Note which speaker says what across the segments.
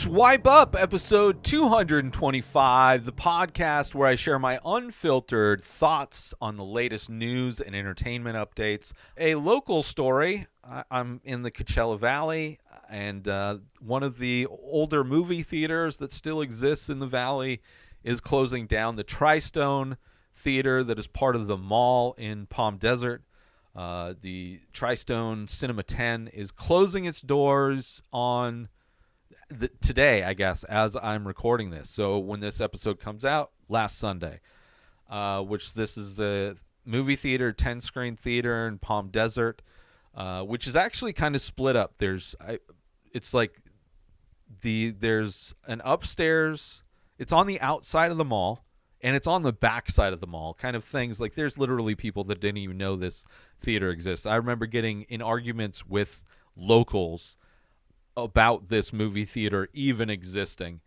Speaker 1: Swipe Up, episode 225, the podcast where I share my unfiltered thoughts on the latest news and entertainment updates. A local story, I'm in the Coachella Valley, and one of the older movie theaters that still exists in the valley is closing down. The Tri-Stone Theater that is part of the mall in Palm Desert. The Tri-Stone Cinema 10 is closing its doors on today, I guess, as I'm recording this. So when this episode comes out, last Sunday, which this is a movie theater, 10-screen theater in Palm Desert, which is actually kind of split up. There's an upstairs. It's on the outside of the mall, and it's on the back side of the mall. Kind of things like there's literally people that didn't even know this theater exists. I remember getting in arguments with locals about this movie theater even existing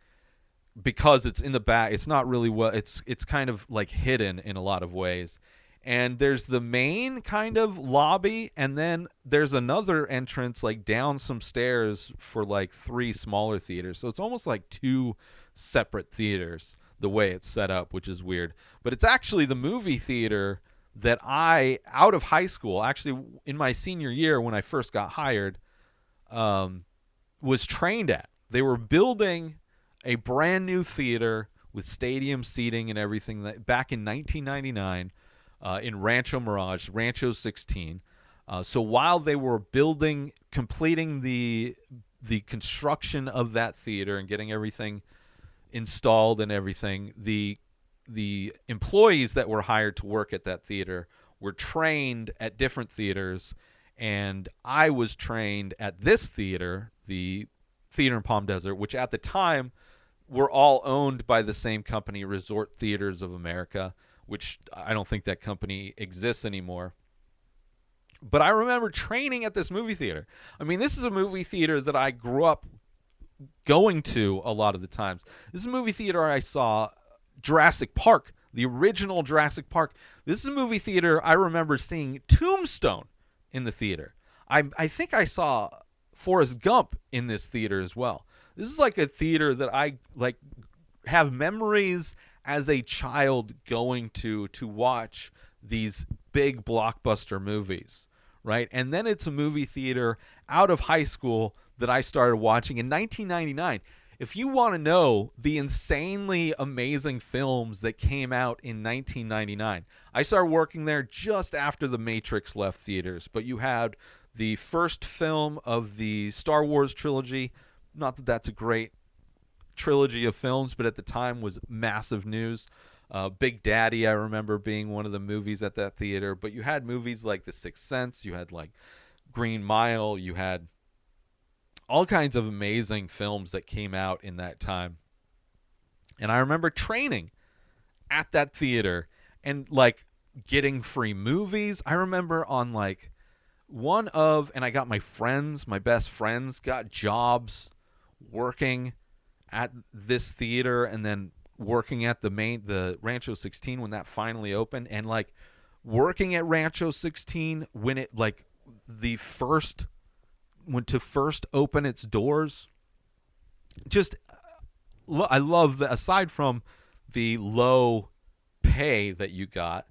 Speaker 1: because it's in the back. It's not really it's kind of like hidden in a lot of ways. And there's the main kind of lobby, and then there's another entrance like down some stairs for like three smaller theaters. So it's almost like two separate theaters the way it's set up, which is weird. But it's actually the movie theater that I, out of high school, actually in my senior year when I first got hired, was trained at. They were building a brand new theater with stadium seating and everything back in 1999 in Rancho Mirage, Rancho 16. So while they were completing the construction of that theater and getting everything installed and everything, the employees that were hired to work at that theater were trained at different theaters. And I was trained at this theater, the theater in Palm Desert, which at the time were all owned by the same company, Resort Theaters of America, which I don't think that company exists anymore. But I remember training at this movie theater. I mean, this is a movie theater that I grew up going to a lot of the times. This is a movie theater I saw Jurassic Park, the original Jurassic Park. This is a movie theater I remember seeing Tombstone in the theater. I think I saw Forrest Gump in this theater as well. This is like a theater that I like have memories as a child going to watch these big blockbuster movies, right? And then it's a movie theater out of high school that I started watching in 1999. If you want to know the insanely amazing films that came out in 1999, I started working there just after The Matrix left theaters. But you had the first film of the Star Wars trilogy. Not that that's a great trilogy of films, but at the time was massive news. Big Daddy, I remember being one of the movies at that theater. But you had movies like The Sixth Sense. You had like Green Mile. You had all kinds of amazing films that came out in that time. And I remember training at that theater and like getting free movies. I remember on like and I got my best friends got jobs working at this theater and then working at the Rancho 16 when that finally opened, and like working at Rancho 16 when it like went to first open its doors. Just I love that. Aside from the low pay that you got,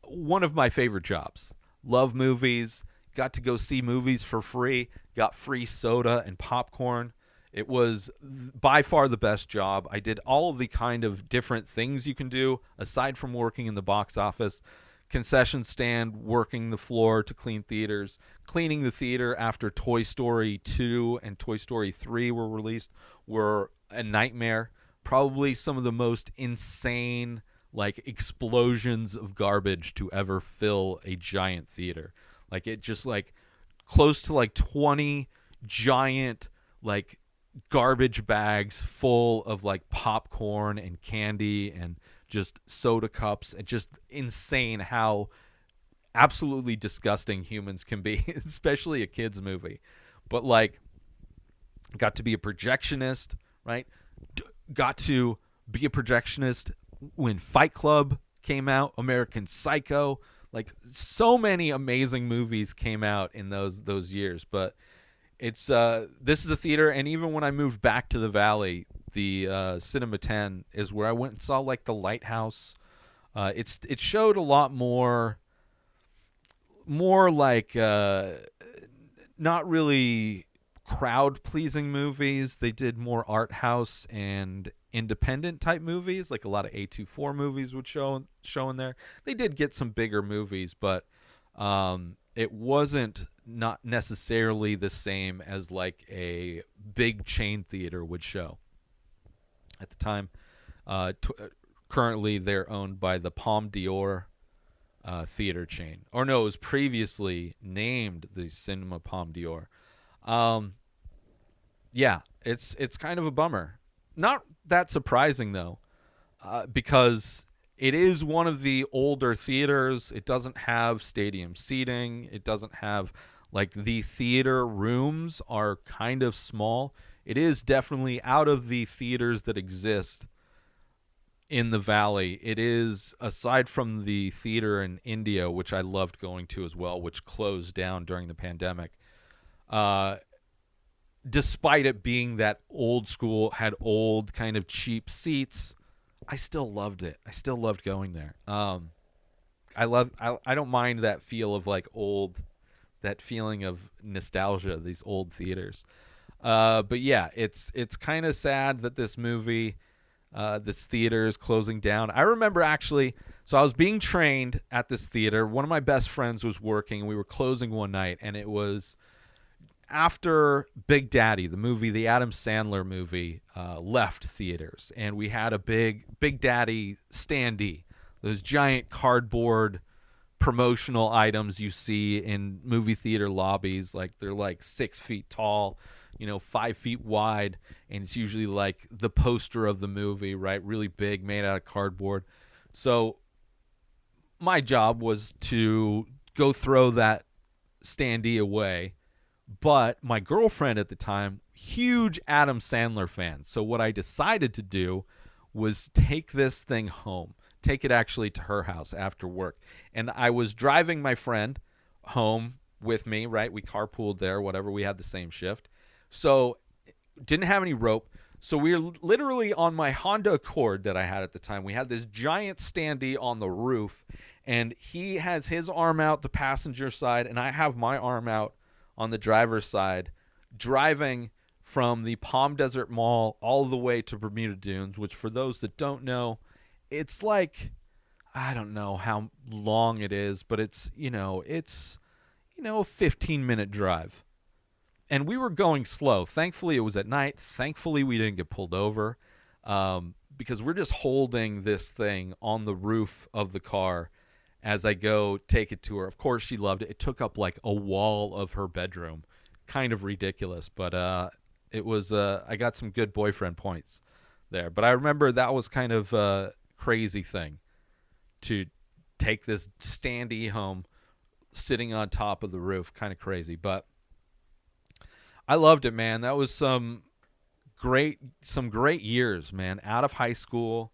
Speaker 1: one of my favorite jobs. Love movies, got to go see movies for free, got free soda and popcorn. It was by far the best job. I did all of the kind of different things you can do aside from working in the box office. Concession stand, working the floor to clean theaters, cleaning the theater after Toy Story 2 and Toy Story 3 were released were a nightmare. Probably some of the most insane like explosions of garbage to ever fill a giant theater. Like it just like close to like 20 giant like garbage bags full of like popcorn and candy and just soda cups, and just insane how absolutely disgusting humans can be, especially a kid's movie. But like got to be a projectionist, right? Got to be a projectionist when Fight Club came out, American Psycho, like so many amazing movies came out in those years. But It's this is a theater, and even when I moved back to the Valley, the Cinema 10 is where I went and saw like the Lighthouse. It showed a lot more like not really crowd pleasing movies. They did more art house and independent type movies, like a lot of A24 movies would show in there. They did get some bigger movies, but it wasn't not necessarily the same as like a big chain theater would show at the time. Currently, they're owned by the Palme d'Or theater chain. Or no, it was previously named the Cinema Palme d'Or. Yeah, it's kind of a bummer. Not that surprising, though, because it is one of the older theaters. It doesn't have stadium seating. It doesn't have, like, the theater rooms are kind of small. It is definitely out of the theaters that exist in the Valley. It is, aside from the theater in India, which I loved going to as well, which closed down during the pandemic, despite it being that old school, had old kind of cheap seats, I still loved it. I still loved going there. I don't mind that feel of like old, that feeling of nostalgia, these old theaters. But yeah, it's kind of sad that this movie, this theater is closing down. I remember actually, so I was being trained at this theater. One of my best friends was working, and we were closing one night, and it was after Big Daddy, the movie, the Adam Sandler movie, left theaters, and we had a Big Daddy standee, those giant cardboard promotional items you see in movie theater lobbies. Like, they're like 6 feet tall, 5 feet wide, and it's usually like the poster of the movie, right? Really big, made out of cardboard. So my job was to go throw that standee away. But my girlfriend at the time, huge Adam Sandler fan. So what I decided to do was take this thing home, take it actually to her house after work. And I was driving my friend home with me, right? We carpooled there, whatever. We had the same shift. So didn't have any rope. So we were literally on my Honda Accord that I had at the time. We had this giant standee on the roof, and he has his arm out the passenger side, and I have my arm out on the driver's side, driving from the Palm Desert Mall all the way to Bermuda Dunes, which, for those that don't know, it's like, I don't know how long it is, but it's a 15-minute drive. And we were going slow. Thankfully, it was at night. Thankfully, we didn't get pulled over, because we're just holding this thing on the roof of the car as I go take it to her. Of course, she loved it. It took up like a wall of her bedroom. Kind of ridiculous, but it was. I got some good boyfriend points there. But I remember that was kind of a crazy thing to take this standee home, sitting on top of the roof. Kind of crazy, but I loved it, man. That was some great years, man. Out of high school,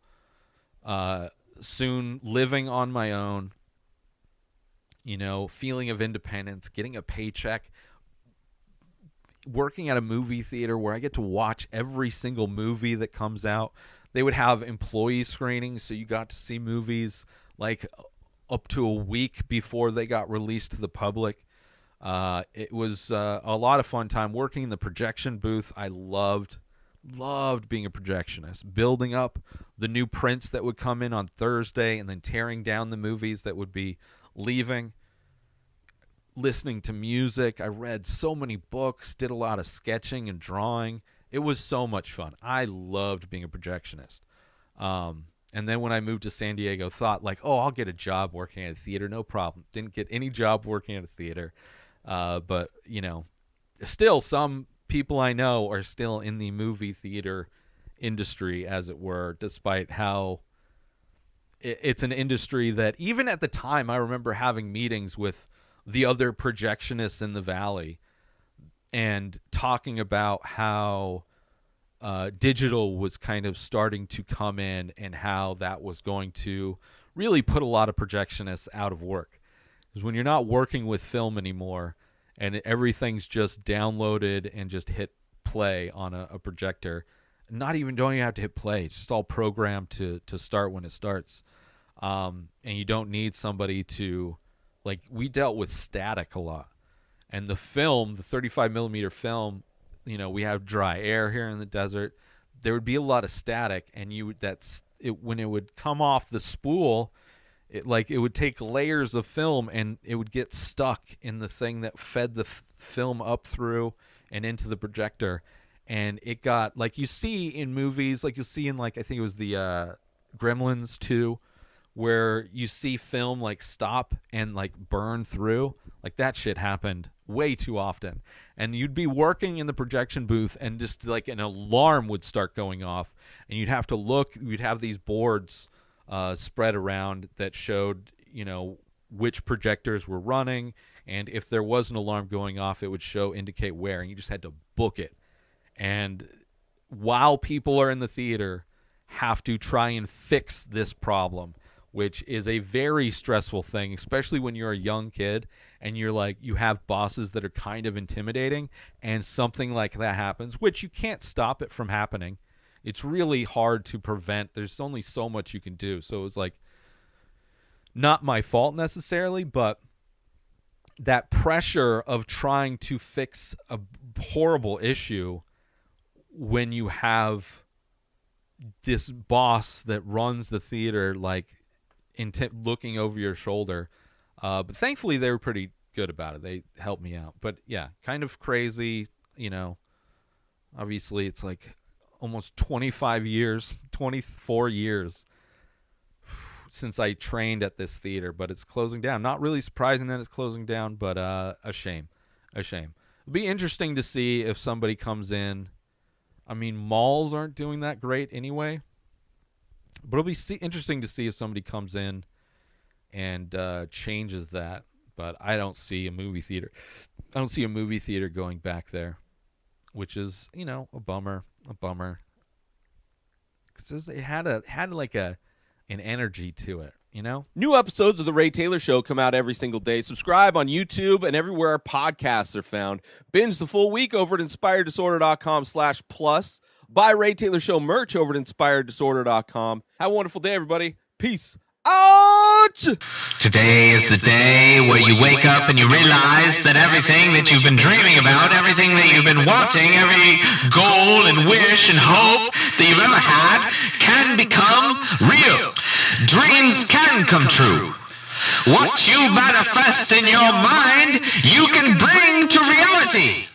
Speaker 1: soon living on my own. Feeling of independence, getting a paycheck, working at a movie theater where I get to watch every single movie that comes out. They would have employee screenings, so you got to see movies like up to a week before they got released to the public. It was a lot of fun time working in the projection booth. I loved being a projectionist, building up the new prints that would come in on Thursday and then tearing down the movies that would be leaving, listening to music. I read so many books, did a lot of sketching and drawing. It was so much fun. I loved being a projectionist. And then when I moved to San Diego, thought like, oh, I'll get a job working at a theater, no problem. Didn't get any job working at a theater. But, still some people I know are still in the movie theater industry, as it were, despite how it's an industry that even at the time, I remember having meetings with the other projectionists in the Valley and talking about how digital was kind of starting to come in and how that was going to really put a lot of projectionists out of work. Because when you're not working with film anymore and everything's just downloaded and just hit play on a projector. Don't even have to hit play. It's just all programmed to start when it starts. And you don't need somebody to, like, we dealt with static a lot. And the film, the 35 millimeter film, we have dry air here in the desert. There would be a lot of static, and when it would come off the spool, it would take layers of film, and it would get stuck in the thing that fed the film up through and into the projector. And it got, like you see in movies, like you'll see in, like, I think it was the Gremlins 2, where you see film like stop and like burn through. Like, that shit happened way too often. And you'd be working in the projection booth, and just like an alarm would start going off, and you'd have to look. We'd have these boards spread around that showed, which projectors were running, and if there was an alarm going off, it would indicate where, and you just had to book it. And while people are in the theater, have to try and fix this problem, which is a very stressful thing, especially when you're a young kid and you have bosses that are kind of intimidating, and something like that happens, which you can't stop it from happening. It's really hard to prevent. There's only so much you can do. So it was like not my fault necessarily, but that pressure of trying to fix a horrible issue when you have this boss that runs the theater, like, looking over your shoulder. But thankfully they were pretty good about it. They helped me out. But yeah, kind of crazy, obviously it's like almost 24 years since I trained at this theater, but it's closing down. Not really surprising that it's closing down, but a shame. It'll be interesting to see if somebody comes in. I mean, malls aren't doing that great anyway. But it'll be interesting to see if somebody comes in and changes that. But I don't see a movie theater. I don't see a movie theater going back there, which is, a bummer. Because it had like an energy to it,
Speaker 2: New episodes of The Ray Taylor Show come out every single day. Subscribe on YouTube and everywhere our podcasts are found. Binge the full week over at inspireddisorder.com/plus. Buy Ray Taylor Show merch over at inspireddisorder.com. Have a wonderful day, everybody. Peace out!
Speaker 3: Today is the day where you wake up and you realize that everything that you've been dreaming about, everything that you've been wanting, every goal and wish and hope that you've ever had can become real. Dreams can come true. What you manifest in your mind, you can bring to reality.